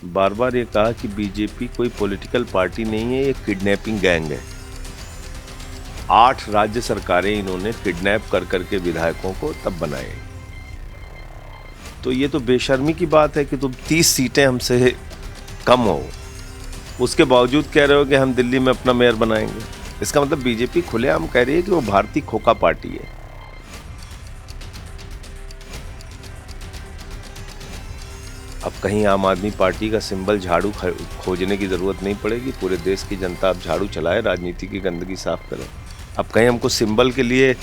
बार बार ये कहा कि बीजेपी कोई पॉलिटिकल पार्टी नहीं है, ये किडनैपिंग गैंग है। 8 राज्य सरकारें इन्होंने किडनैप कर करके विधायकों को तब बनाए। तो ये तो बेशर्मी की बात है कि तुम 30 सीटें हमसे कम हो, उसके बावजूद कह रहे हो कि हम दिल्ली में अपना मेयर बनाएंगे। इसका मतलब बीजेपी खुलेआम कह रही है कि वो भारतीय खोखा पार्टी है। अब कहीं आम आदमी पार्टी का सिंबल झाड़ू खोजने की जरूरत नहीं पड़ेगी। पूरे देश की जनता अब झाड़ू चलाए, राजनीति की गंदगी साफ करे। अब कहीं हमको सिंबल के लिए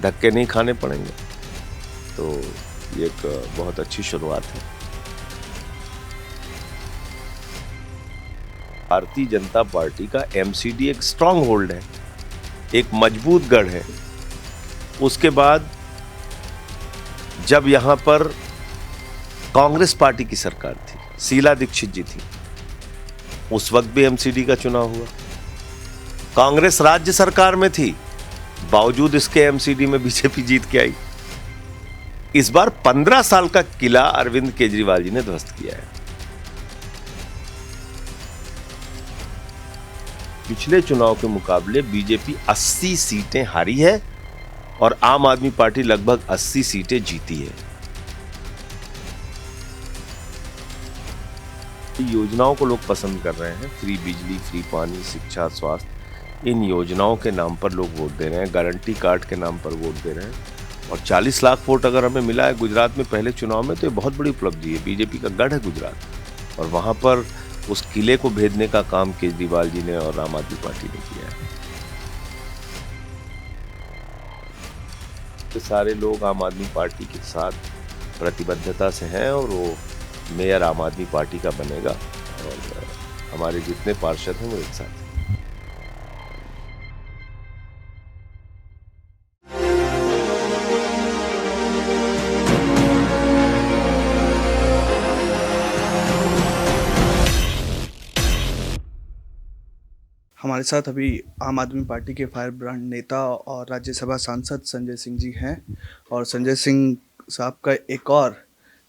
धक्के नहीं खाने पड़ेंगे। तो ये एक बहुत अच्छी शुरुआत है। भारतीय जनता पार्टी का एमसीडी एक स्ट्रांग होल्ड है, एक मजबूत गढ़ है। उसके बाद जब यहां पर कांग्रेस पार्टी की सरकार थी, शीला दीक्षित जी थी, उस वक्त भी एमसीडी का चुनाव हुआ। कांग्रेस राज्य सरकार में थी, बावजूद इसके एमसीडी में बीजेपी जीत के आई। इस बार 15 साल का किला अरविंद केजरीवाल जी ने ध्वस्त किया है। पिछले चुनाव के मुकाबले बीजेपी 80 सीटें हारी है और आम आदमी पार्टी लगभग 80 सीटें जीती है। योजनाओं को लोग पसंद कर रहे हैं, फ्री बिजली, फ्री पानी, शिक्षा, स्वास्थ्य। इन योजनाओं के नाम पर लोग वोट दे रहे हैं, गारंटी कार्ड के नाम पर वोट दे रहे हैं। और 40 लाख वोट अगर हमें मिला है गुजरात में पहले चुनाव में, तो ये बहुत बड़ी उपलब्धि है। बीजेपी का गढ़ है गुजरात, और वहां पर उस किले को भेदने का काम केजरीवाल जी ने और आम आदमी पार्टी ने किया है। तो सारे लोग आम आदमी पार्टी के साथ प्रतिबद्धता से हैं और वो मेयर आम आदमी पार्टी का बनेगा, और हमारे जितने पार्षद हैं वो एक साथ हैं। हमारे साथ अभी आम आदमी पार्टी के फायर ब्रांड नेता और राज्यसभा सांसद संजय सिंह जी हैं। और संजय सिंह साहब का एक और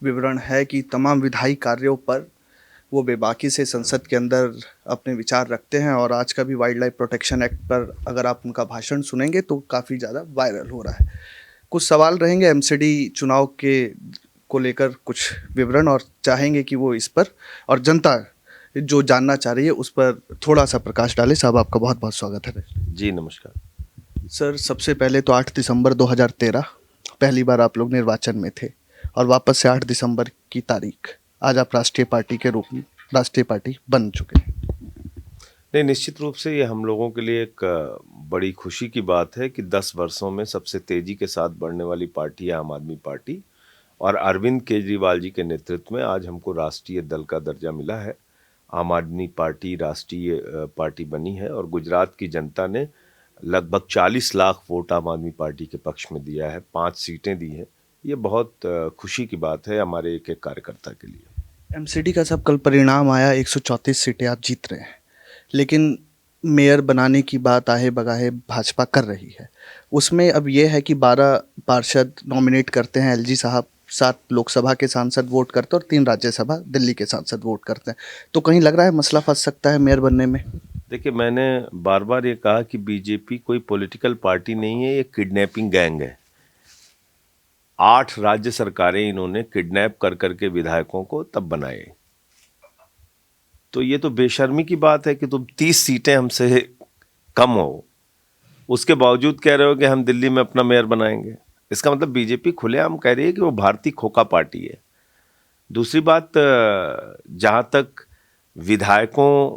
विवरण है कि तमाम विधायी कार्यों पर वो बेबाकी से संसद के अंदर अपने विचार रखते हैं। और आज का भी वाइल्ड लाइफ प्रोटेक्शन एक्ट पर अगर आप उनका भाषण सुनेंगे तो काफ़ी ज़्यादा वायरल हो रहा है। कुछ सवाल रहेंगे एमसीडी चुनाव के को लेकर, कुछ विवरण, और चाहेंगे कि वो इस पर और जनता जो जानना चाह रही है उस पर थोड़ा सा प्रकाश डाले। साहब, आपका बहुत बहुत स्वागत है। जी नमस्कार सर, सबसे पहले तो 8 दिसंबर 2013 पहली बार आप लोग निर्वाचन में थे, और वापस से 8 दिसंबर की तारीख आज आप राष्ट्रीय पार्टी के रूप में राष्ट्रीय पार्टी बन चुके हैं। नहीं, निश्चित रूप से ये हम लोगों के लिए एक बड़ी खुशी की बात है कि 10 वर्षों में सबसे तेजी के साथ बढ़ने वाली पार्टी है आम आदमी पार्टी, और अरविंद केजरीवाल जी के नेतृत्व में आज हमको राष्ट्रीय दल का दर्जा मिला है। आम आदमी पार्टी राष्ट्रीय पार्टी बनी है, और गुजरात की जनता ने लगभग 40 लाख वोट आम आदमी पार्टी के पक्ष में दिया है, 5 सीटें दी हैं। ये बहुत खुशी की बात है हमारे एक एक कार्यकर्ता के लिए। एमसीडी का सब कल परिणाम आया, 134 सीटें आप जीत रहे हैं, लेकिन मेयर बनाने की बात आहे बगाहे भाजपा कर रही है। उसमें अब ये है कि 12 पार्षद नॉमिनेट करते हैं एलजी साहब, 7 लोकसभा के सांसद वोट करते हैं और 3 राज्यसभा दिल्ली के सांसद वोट करते हैं। तो कहीं लग रहा है मसला फंस सकता है मेयर बनने में? देखिए, मैंने बार बार ये कहा कि बीजेपी कोई पॉलिटिकल पार्टी नहीं है, ये किडनैपिंग गैंग है। 8 राज्य सरकारें इन्होंने किडनैप कर करके विधायकों को तब बनाए। तो ये तो बेशर्मी की बात है कि तुम 30 सीटें हमसे कम हो, उसके बावजूद कह रहे हो कि हम दिल्ली में अपना मेयर बनाएंगे। इसका मतलब बीजेपी खुलेआम कह रही है कि वो भारतीय खोखा पार्टी है। दूसरी बात, जहां तक विधायकों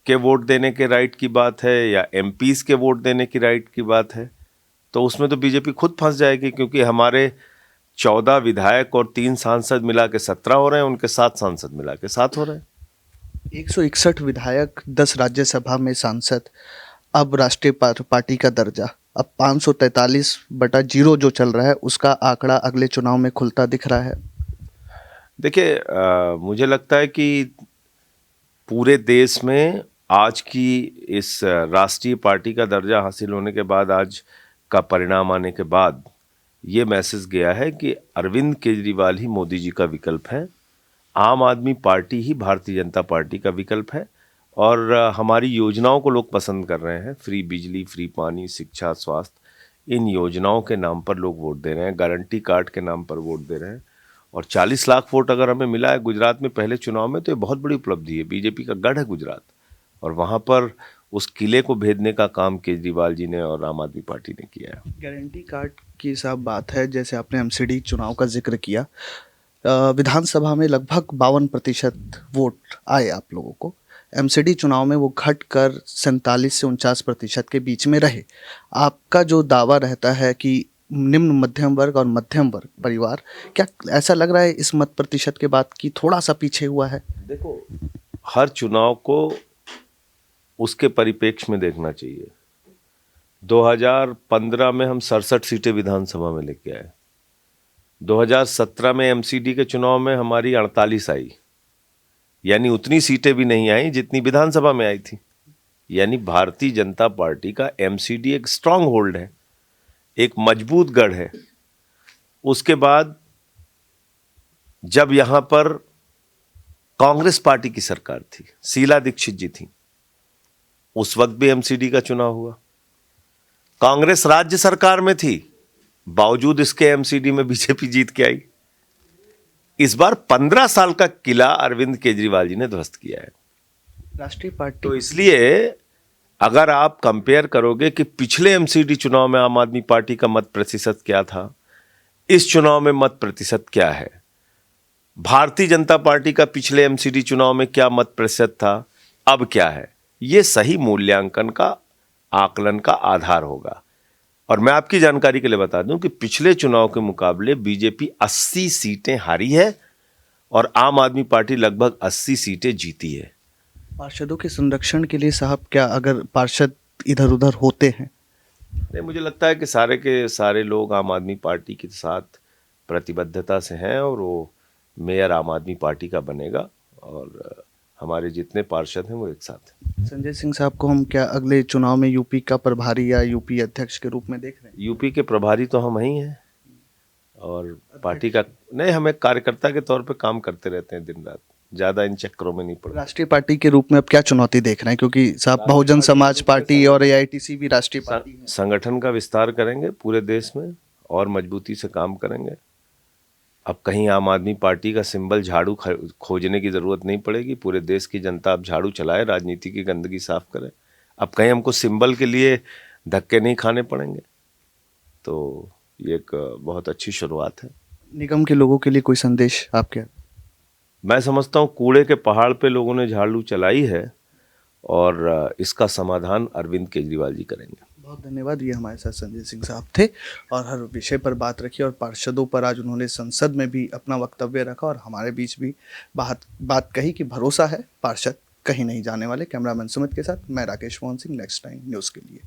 के वोट देने के राइट की बात है या एमपीज के वोट देने की राइट की बात है, तो उसमें तो बीजेपी खुद फंस जाएगी, क्योंकि हमारे 14 विधायक और 3 सांसद मिला के 17 हो रहे हैं, उनके 7 सांसद मिला के 7 हो रहे हैं। 161 विधायक, 10 राज्यसभा में सांसद, अब राष्ट्रीय पार्टी का दर्जा, अब 543/0 जो चल रहा है उसका आंकड़ा अगले चुनाव में खुलता दिख रहा है। देखिए, मुझे लगता है कि पूरे देश में आज की इस राष्ट्रीय पार्टी का दर्जा हासिल होने के बाद, आज का परिणाम आने के बाद, ये मैसेज गया है कि अरविंद केजरीवाल ही मोदी जी का विकल्प है। आम आदमी पार्टी ही भारतीय जनता पार्टी का विकल्प है और हमारी योजनाओं को लोग पसंद कर रहे हैं। फ्री बिजली, फ्री पानी, शिक्षा, स्वास्थ्य, इन योजनाओं के नाम पर लोग वोट दे रहे हैं, गारंटी कार्ड के नाम पर वोट दे रहे हैं। और 40 लाख वोट अगर हमें मिला है गुजरात में पहले चुनाव में, तो ये बहुत बड़ी उपलब्धि है। बीजेपी का गढ़ है गुजरात, और वहाँ पर उस किले को भेदने का काम केजरीवाल जी ने और आम आदमी पार्टी ने किया है। गारंटी कार्ड की साहब बात है, जैसे आपने एमसीडी चुनाव का जिक्र किया, विधानसभा में लगभग 52% वोट आए आप लोगों को। एमसीडी चुनाव में वो घट कर 47 से 49% के बीच में रहे। आपका जो दावा रहता है कि निम्न मध्यम वर्ग और मध्यम वर्ग परिवार, क्या ऐसा लग रहा है इस मत प्रतिशत के बाद कि थोड़ा सा पीछे हुआ है? देखो, हर चुनाव को उसके परिप्रेक्ष्य में देखना चाहिए। 2015 में हम 67 सीटें विधानसभा में लेके आए। 2017 में एमसीडी के चुनाव में हमारी 48 आई, यानी उतनी सीटें भी नहीं आई जितनी विधानसभा में आई थी। यानी भारतीय जनता पार्टी का एमसीडी एक स्ट्रांग होल्ड है, एक मजबूत गढ़ है। उसके बाद जब यहां पर कांग्रेस पार्टी की सरकार थी, शीला दीक्षित जी थी, उस वक्त भी एमसीडी का चुनाव हुआ। कांग्रेस राज्य सरकार में थी, बावजूद इसके एमसीडी में बीजेपी जीत के आई। इस बार 15 साल का किला अरविंद केजरीवाल जी ने ध्वस्त किया है। राष्ट्रीय पार्टी तो इसलिए अगर आप कंपेयर करोगे कि पिछले एमसीडी चुनाव में आम आदमी पार्टी का मत प्रतिशत क्या था, इस चुनाव में मत प्रतिशत क्या है, भारतीय जनता पार्टी का पिछले एमसीडी चुनाव में क्या मत प्रतिशत था, अब क्या है, ये सही मूल्यांकन का, आकलन का आधार होगा। और मैं आपकी जानकारी के लिए बता दूं कि पिछले चुनाव के मुकाबले बीजेपी 80 सीटें हारी है और आम आदमी पार्टी लगभग 80 सीटें जीती है। पार्षदों के संरक्षण के लिए साहब, क्या अगर पार्षद इधर उधर होते हैं? नहीं, मुझे लगता है कि सारे के सारे लोग आम आदमी पार्टी के साथ प्रतिबद्धता से हैं और वो मेयर आम आदमी पार्टी का बनेगा और हमारे जितने पार्षद हैं वो एक साथ हैं। संजय सिंह साहब को हम क्या अगले चुनाव में यूपी का प्रभारी या यूपी अध्यक्ष के रूप में देख रहे हैं? यूपी के प्रभारी तो हम ही हैं और पार्टी का नहीं, हम एक कार्यकर्ता के तौर पे काम करते रहते हैं दिन रात, ज़्यादा इन चक्करों में नहीं पड़े। राष्ट्रीय पार्टी के रूप में अब क्या चुनौती देख रहे हैं, क्योंकि साहब बहुजन समाज पार्टी और एआईटीसी भी राष्ट्रीय पार्टी है। संगठन का विस्तार करेंगे पूरे देश में और मजबूती से काम करेंगे। अब कहीं आम आदमी पार्टी का सिंबल झाड़ू खोजने की ज़रूरत नहीं पड़ेगी। पूरे देश की जनता अब झाड़ू चलाए, राजनीति की गंदगी साफ करे। अब कहीं हमको सिंबल के लिए धक्के नहीं खाने पड़ेंगे। तो ये एक बहुत अच्छी शुरुआत है। निगम के लोगों के लिए कोई संदेश आपके? मैं समझता हूँ कूड़े के पहाड़ पे लोगों ने झाड़ू चलाई है और इसका समाधान अरविंद केजरीवाल जी करेंगे। बहुत धन्यवाद। ये हमारे साथ संजय सिंह साहब थे और हर विषय पर बात रखी और पार्षदों पर आज उन्होंने संसद में भी अपना वक्तव्य रखा और हमारे बीच भी बात कही कि भरोसा है, पार्षद कहीं नहीं जाने वाले। कैमरामैन सुमित के साथ मैं Rakesh Mohan Singh, next time news के लिए।